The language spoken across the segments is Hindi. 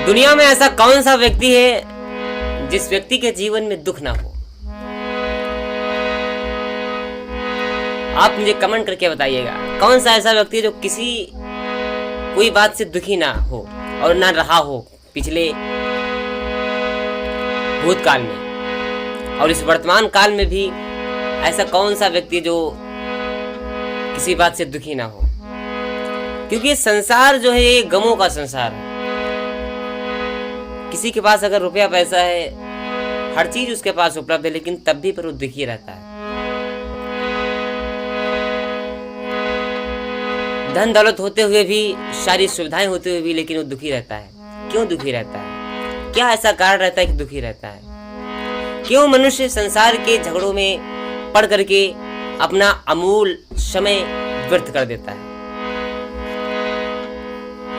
दुनिया में ऐसा कौन सा व्यक्ति है जिस व्यक्ति के जीवन में दुख ना हो? आप मुझे कमेंट करके बताइएगा, कौन सा ऐसा व्यक्ति है जो कोई बात से दुखी ना हो और ना रहा हो पिछले भूतकाल में, और इस वर्तमान काल में भी ऐसा कौन सा व्यक्ति जो किसी बात से दुखी ना हो? क्योंकि संसार जो है ये गमों का संसार है। किसी के पास अगर रुपया पैसा है, हर चीज उसके पास उपलब्ध है, लेकिन तब भी पर वो दुखी रहता है। धन दौलत होते हुए भी, सारी सुविधाएं होते हुए भी, लेकिन वो दुखी रहता है। क्यों दुखी रहता है? क्या ऐसा कारण रहता है कि दुखी रहता है? क्यों मनुष्य संसार के झगड़ों में पड़ करके अपना अमूल समय व्यर्थ कर देता है?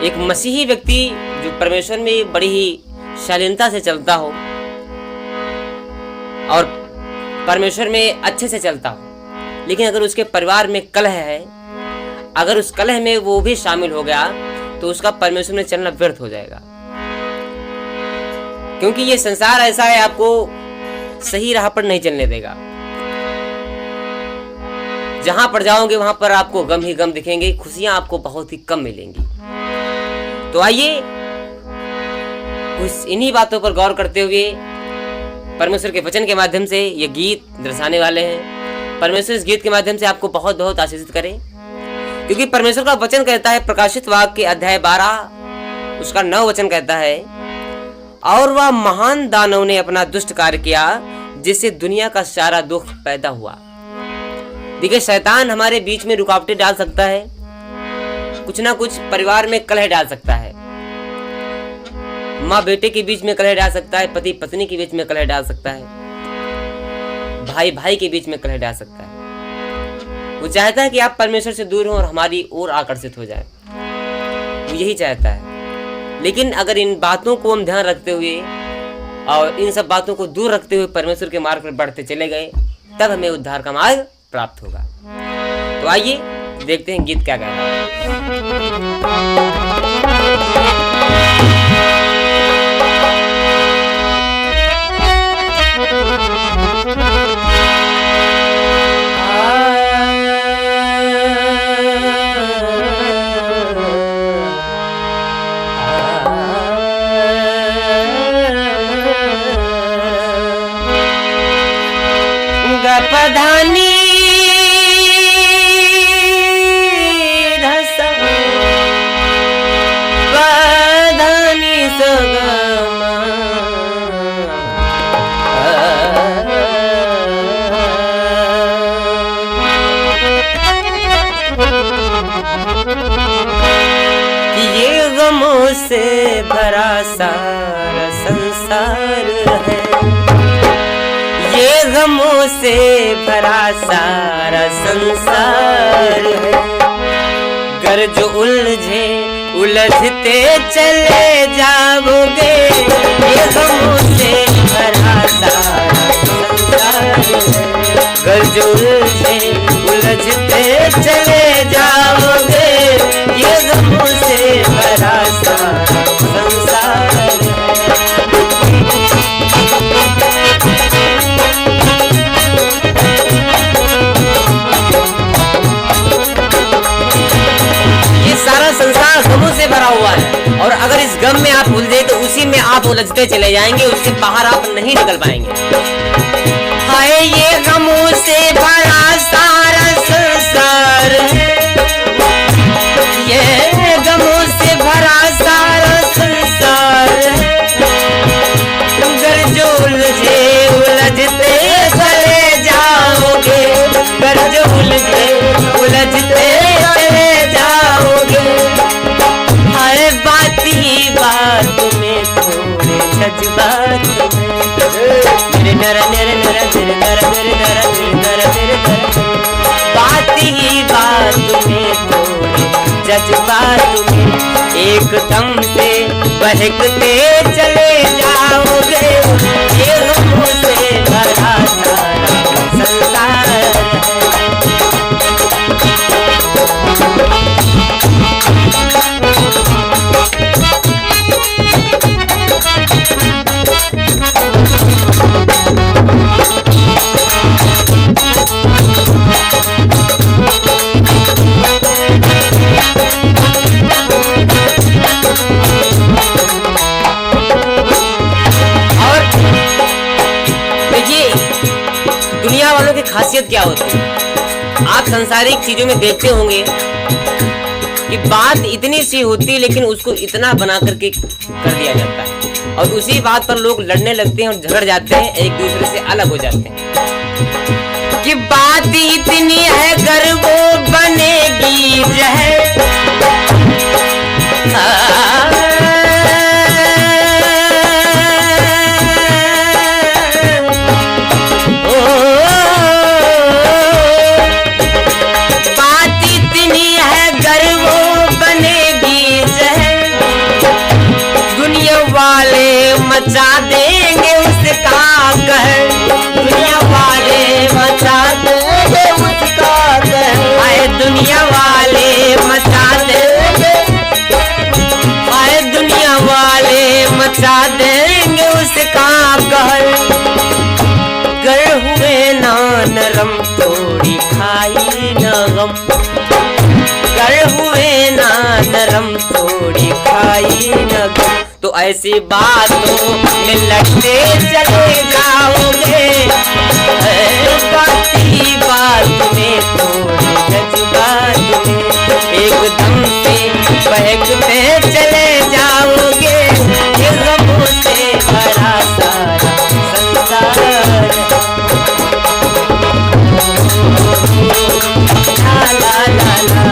एक मसीही व्यक्ति जो परमेश्वर में बड़ी ही शालीनता से चलता हो और परमेश्वर में अच्छे से चलता हो, लेकिन अगर उसके परिवार में कलह है, अगर उस कलह में वो भी शामिल हो गया, तो उसका परमेश्वर में चलना व्यर्थ हो जाएगा। क्योंकि ये संसार ऐसा है, आपको सही राह पर नहीं चलने देगा। जहां पर जाओगे वहां पर आपको गम ही गम दिखेंगे, खुशियां आपको बहुत ही कम मिलेंगी। तो आइए कुछ इन्हीं बातों पर गौर करते हुए परमेश्वर के वचन के माध्यम से ये गीत दर्शाने वाले हैं। परमेश्वर इस गीत के माध्यम से आपको बहुत बहुत आशीषित करें, क्योंकि परमेश्वर का वचन कहता है, प्रकाशित वाक्य के अध्याय 12 उसका 9 वचन कहता है, और वह महान दानव ने अपना दुष्ट कार्य किया, जिससे दुनिया का सारा दुख पैदा हुआ। देखिए, शैतान हमारे बीच में रुकावटें डाल सकता है, कुछ ना कुछ परिवार में कलह डाल सकता है, माँ बेटे के बीच में कलह डाल सकता है, पति पत्नी के बीच में कलह डाल सकता है, भाई भाई के बीच में कलह डाल सकता है। वो चाहता है कि आप परमेश्वर से दूर हो और हमारी ओर आकर्षित हो जाए, वो यही चाहता है। लेकिन अगर इन बातों को हम ध्यान रखते हुए और इन सब बातों को दूर रखते हुए परमेश्वर के मार्ग पर बढ़ते चले गए, तब हमें उद्धार का मार्ग प्राप्त होगा। तो आइए देखते हैं गीत क्या कह रहा है। पधानी धस पधानी सगमा ये गमों से भरा सारा संसार है, ये गमों से भरा सारा संसार है। घर जो उलझते चले जाओगे, ये गमों से भरा सारा संसार है। घर जो उलझते चले जाओगे, ये गमों से भरा सारा संसार है। संसार गमों से भरा हुआ है, और अगर इस गम में आप उलझे तो उसी में आप उलझते चले जाएंगे, उससे बाहर आप नहीं निकल पाएंगे। हाय, ये गमों से भरा सारा संसार है, ये गमों से भरा सारा संसार है। अगर जो उलझते चले जाओगे, अगर जो उलझते चले जाओगे, हर बात ही बात में थोड़े जज्बात में, मेरे बात ही बात में थोड़े जज्बात में, एकदम से बहकते चले जाओगे, ये गमों से भरा सारा संसार है। दुनिया वालों की खासियत क्या होती है। आप संसारिक चीजों में देखते होंगे कि बात इतनी सी होती है लेकिन उसको इतना बना करके कर दिया जाता है और उसी बात पर लोग लड़ने लगते हैं और झगड़ जाते हैं, एक दूसरे से अलग हो जाते हैं कि बात इतनी है अगर वो बनेगी जहर। बात इतनी है अगर वो बनेगी जहर, दुनिया वाले मचा देंगे उसका कहर, दुनिया वाले मचा देंगे उसका कहर, आए दुनिया वाले मचा देंगे, आए दुनिया वाले मचा देंगे उसका कहर। गर हुए ना नरम थोड़ी खाई न गम, गर हुए ना नरम थोड़ी खाई न गम। तो ऐसी बातों में लड़ते चले जाओगे, बाती बात में थोड़ी जज्बात में एकदम से बहकते चले जाओगे, ये गमों से भरा सारा संसार। ला ला ला ला।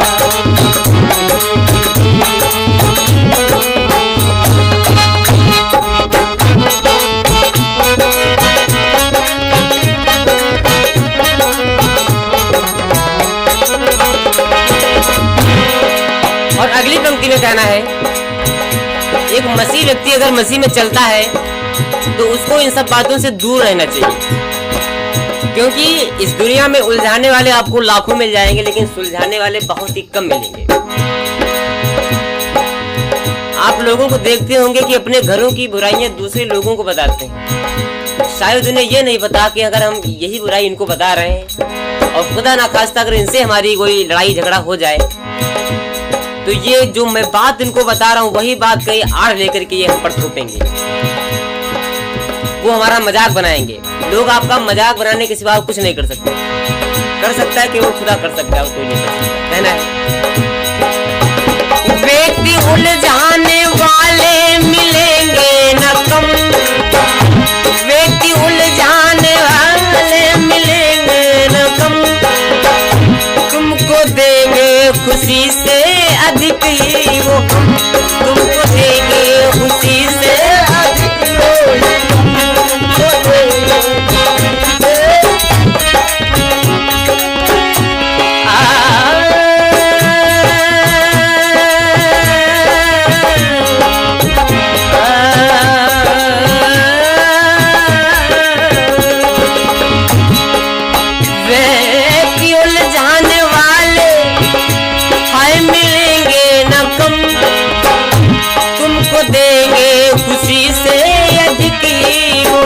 और अगली पंक्ति में कहना है, एक मसीह व्यक्ति अगर मसीह में चलता है तो उसको इन सब बातों से दूर रहना चाहिए, क्योंकि इस दुनिया में उलझाने वाले आपको लाखों मिल जाएंगे लेकिन सुलझाने वाले बहुत ही कम मिलेंगे। आप लोगों को देखते होंगे कि अपने घरों की बुराइयां दूसरे लोगों को बताते हैं, शायद उन्हें यह नहीं पता कि अगर हम यही बुराई इनको बता रहे हैं और खुदा ना खास्ता अगर इनसे हमारी कोई लड़ाई झगड़ा हो जाए तो ये जो मैं बात इनको बता रहा हूँ वही बात कहीं आड़ लेकर के ये हम पर थोपेंगे, वो हमारा मजाक बनाएंगे। लोग आपका मजाक बनाने के सिवा कुछ नहीं कर सकते, कर सकता है कि वो खुदा कर सकता है, वो कोई नहीं कर सकता। कहना है व्यक्ति उलझाने वाले मिलेंगे न कम, व्यक्ति उलझाने वाले मिलेंगे न कम, तुमको देंगे खुशी से अधिक ही वो, तुमको देंगे खुशी से अधिक खुशी से अधिक वो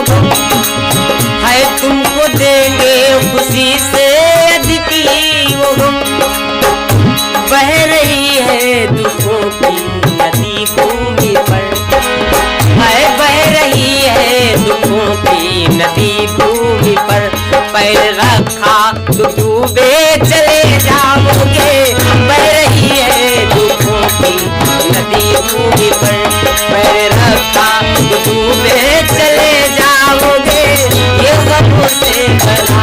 है, तुमको देंगे खुशी से अधिक वो गम। बह रही है दुखों की नदी भूमि पर, है बह रही है दुखों की नदी भूमि पर, पैर रखा तो डूबे चले जाओगे। बह रही है दुखों की नदी भूमि पर, पैर रखा तो डूबे चले जाओगे। ये गमों से भरा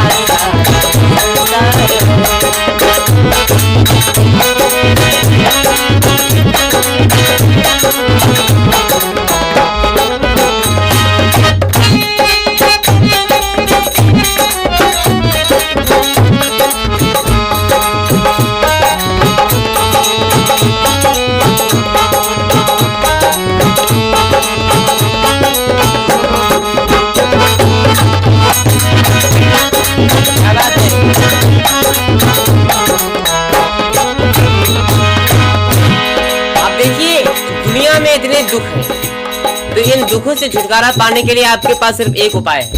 इतने दुख है, तो इन दुखों से छुटकारा पाने के लिए आपके पास सिर्फ एक उपाय है।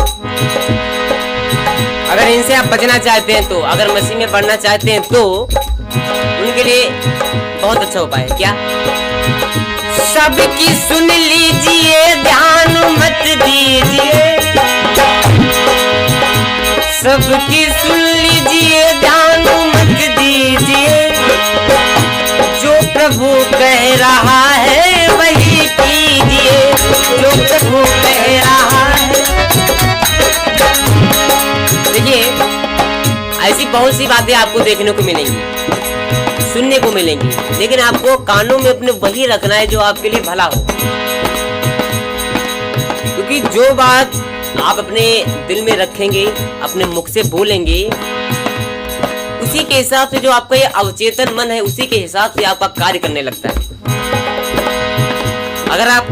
अगर इनसे आप बचना चाहते हैं तो, अगर मसीह में बढ़ना चाहते हैं तो उनके लिए बहुत अच्छा उपाय है। क्या? सबकी सुन लीजिए, ध्यान मत दीजिए, सबकी सुन लीजिए, ध्यान मत दीजिए, जो प्रभु कह रहा है वही कीजिए, जो प्रभु कह रहा है। देखिए, ऐसी बहुत सी बातें आपको देखने को मिलेंगी, सुनने को मिलेंगी, लेकिन आपको कानों में अपने वही रखना है जो आपके लिए भला हो। क्योंकि जो बात आप अपने दिल में रखेंगे, अपने मुख से बोलेंगे, उसी के हिसाब से जो आपका ये अवचेतन मन है, उसी के हिसाब से आपका कार्य करने लगता है। अगर आप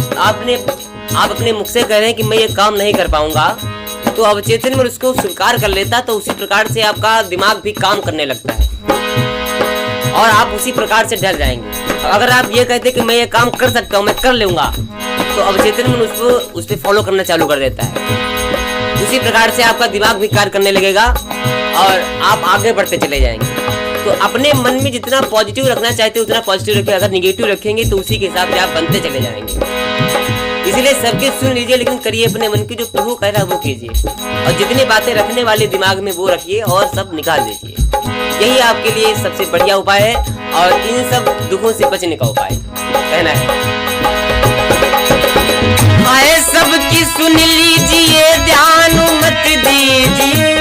अपने मुख से कह रहे हैं कि मैं ये काम नहीं कर पाऊंगा, तो अवचेतन में उसको स्वीकार कर लेता, तो उसी प्रकार से आपका दिमाग भी काम करने लगता है और आप उसी प्रकार से डर जाएंगे। अगर आप ये कहते कि मैं ये काम कर सकता हूँ, मैं कर लूंगा, तो अवचेतन मन उसको उस पर फॉलो करना चालू कर देता है। उसी प्रकार से आपका दिमाग भी कार्य करने लगेगा और आप आगे बढ़ते चले जाएंगे। तो अपने मन में जितना पॉजिटिव रखना चाहते हैं उतना पॉजिटिव रखें, अगर निगेटिव रखेंगे तो उसी के हिसाब से आप बनते चले जाएंगे। इसलिए सबके सुन लीजिए, लेकिन करिए अपने मन की, जो प्रभु कह रहा है वो कीजिए, और जितनी बातें रखने वाले दिमाग में वो रखिए और सब निकाल दीजिए। यही आपके लिए सबसे बढ़िया उपाय है और इन सब दुखों से बचने का उपाय कहना है। आए सबकी सुन लीजिए, ध्यान मत दीजिए,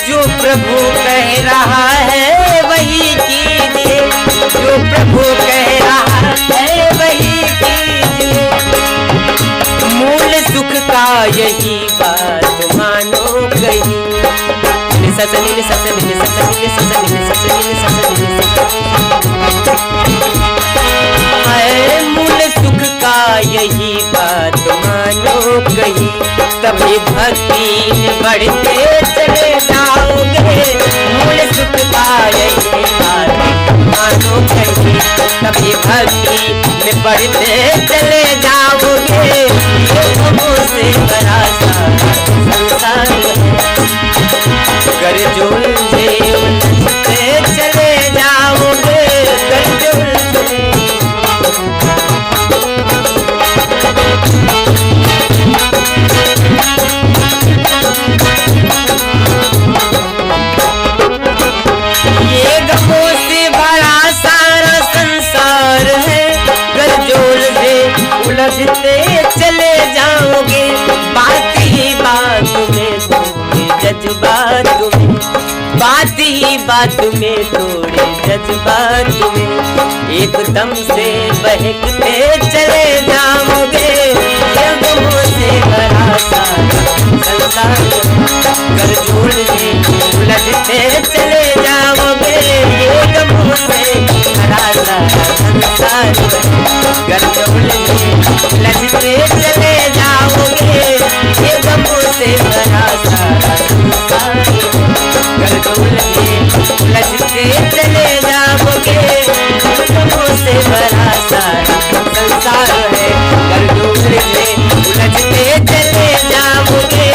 जो प्रभु कह रहा है वही कीजिए, जो प्रभु कह रहा है वही कीजिए। मूल सुख का यही बात मानो कहीं। मूल सुख का यही बात मानो कहीं, तभी भक्ति में बढ़ते चले जाओगे। मूल सुख का यही बात मानो कहीं, तभी भक्ति में बढ़ते चले जाओगे। ये प्रभु से बड़ा सारा संसार है, कर जुलझे उलझते चले जाओगे, कर जुलझे। ये गमों से बड़ा सारा संसार है, कर जुलझे उलझते चले जाओगे। बात ही बात में थोड़े जज्बात में, बात ही बात में थोड़े जज्बात में, एकदम से बहकते चले जाओगे। ये गमों से भरा सारा संसार, कर जुलझे उलझते चले जाओगे। ये गमों से भरा सारा संसार, कर जुलझे उलझते चले जाओगे। ये गमों से भरा सारा संसार, कर जुलझे उलझते चले जाओगे। गमों से भरा सारा संसार है, कर जुलझे उलझते चले जाओगे।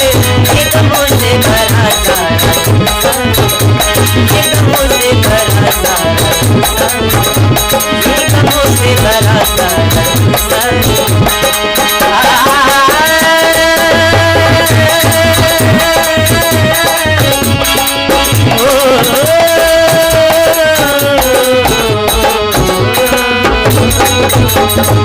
ये गमों से भरा सारा संसार, ये गमों से भरा सारा संसार, ये गमों से भरा सारा संसार। Oh